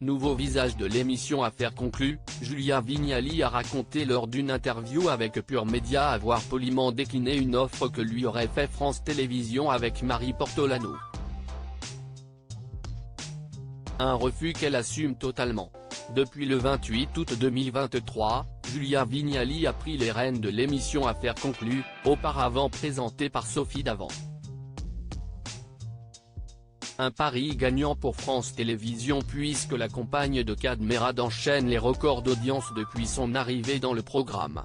Nouveau visage de l'émission Affaires conclues, Julia Vignali a raconté lors d'une interview avec Pure Média avoir poliment décliné une offre que lui aurait fait France Télévisions avec Marie Portolano. Un refus qu'elle assume totalement. Depuis le 28 août 2023, Julia Vignali a pris les rênes de l'émission Affaires conclues, auparavant présentée par Sophie Davant. Un pari gagnant pour France Télévisions puisque la compagne de Cadmerade enchaîne les records d'audience depuis son arrivée dans le programme.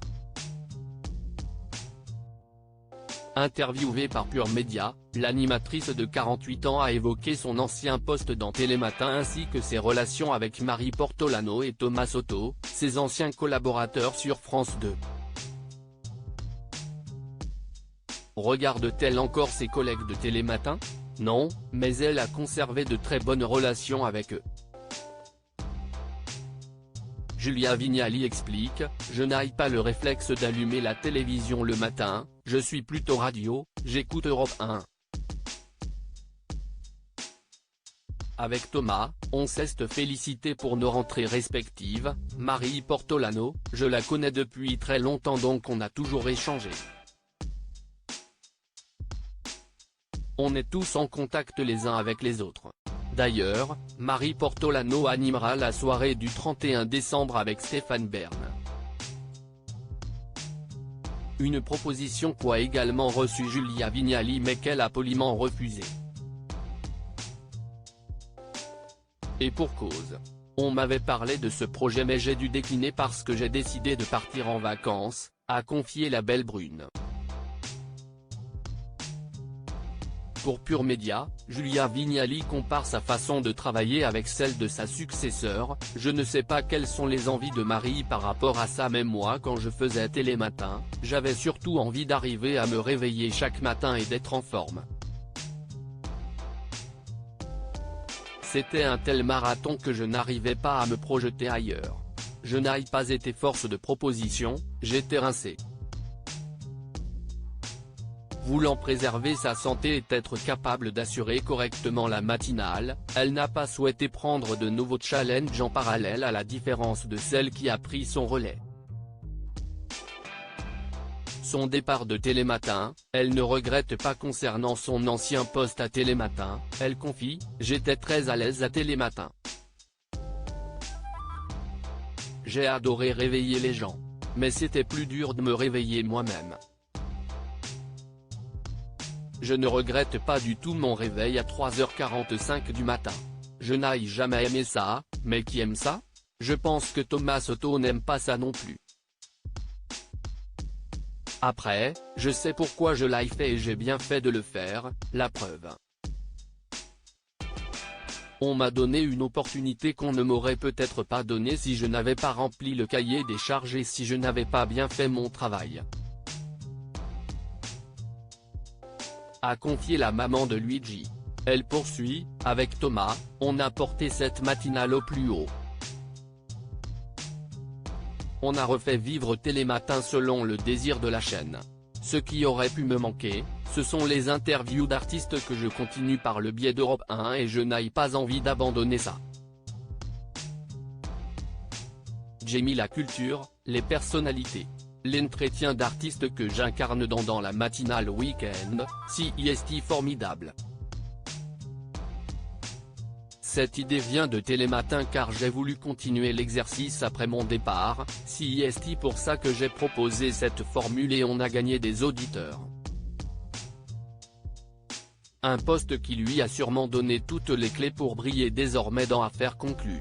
Interviewée par Pure Média, l'animatrice de 48 ans a évoqué son ancien poste dans Télématin ainsi que ses relations avec Marie Portolano et Thomas Soto, ses anciens collaborateurs sur France 2. Regarde-t-elle encore ses collègues de Télématin ? Non, mais elle a conservé de très bonnes relations avec eux. Julia Vignali explique, « Je n'ai pas le réflexe d'allumer la télévision le matin, je suis plutôt radio, j'écoute Europe 1. Avec Thomas, on s'est félicité pour nos rentrées respectives, Marie Portolano, je la connais depuis très longtemps donc on a toujours échangé. On est tous en contact les uns avec les autres. D'ailleurs, Marie Portolano animera la soirée du 31 décembre avec Stéphane Bern. Une proposition qu'a également reçue Julia Vignali mais qu'elle a poliment refusée. Et pour cause. On m'avait parlé de ce projet mais j'ai dû décliner parce que j'ai décidé de partir en vacances, a confié la belle brune. Pour Pure Média, Julia Vignali compare sa façon de travailler avec celle de sa successeur, « Je ne sais pas quelles sont les envies de Marie par rapport à ça mais moi quand je faisais Télématin, j'avais surtout envie d'arriver à me réveiller chaque matin et d'être en forme. C'était un tel marathon que je n'arrivais pas à me projeter ailleurs. Je n'ai pas été force de proposition, j'étais rincée. » Voulant préserver sa santé et être capable d'assurer correctement la matinale, elle n'a pas souhaité prendre de nouveaux challenges en parallèle à la différence de celle qui a pris son relais. Son départ de Télématin, elle ne regrette pas concernant son ancien poste à Télématin, elle confie, « J'étais très à l'aise à Télématin. J'ai adoré réveiller les gens. Mais c'était plus dur de me réveiller moi-même. Je ne regrette pas du tout mon réveil à 3h45 du matin. Je n'ai jamais aimé ça, mais qui aime ça ? Je pense que Thomas Soto n'aime pas ça non plus. Après, je sais pourquoi je l'ai fait et j'ai bien fait de le faire, la preuve. On m'a donné une opportunité qu'on ne m'aurait peut-être pas donnée si je n'avais pas rempli le cahier des charges et si je n'avais pas bien fait mon travail. » A confié la maman de Luigi. Elle poursuit, « Avec Thomas, on a porté cette matinale au plus haut. On a refait vivre Télématin selon le désir de la chaîne. Ce qui aurait pu me manquer, ce sont les interviews d'artistes que je continue par le biais d'Europe 1 et je n'ai pas envie d'abandonner ça. J'aime la culture, les personnalités. L'entretien d'artistes que j'incarne dans la matinale week-end, CIST formidable. Cette idée vient de Télématin car j'ai voulu continuer l'exercice après mon départ, CIST pour ça que j'ai proposé cette formule et on a gagné des auditeurs. Un poste qui lui a sûrement donné toutes les clés pour briller désormais dans Affaires conclues.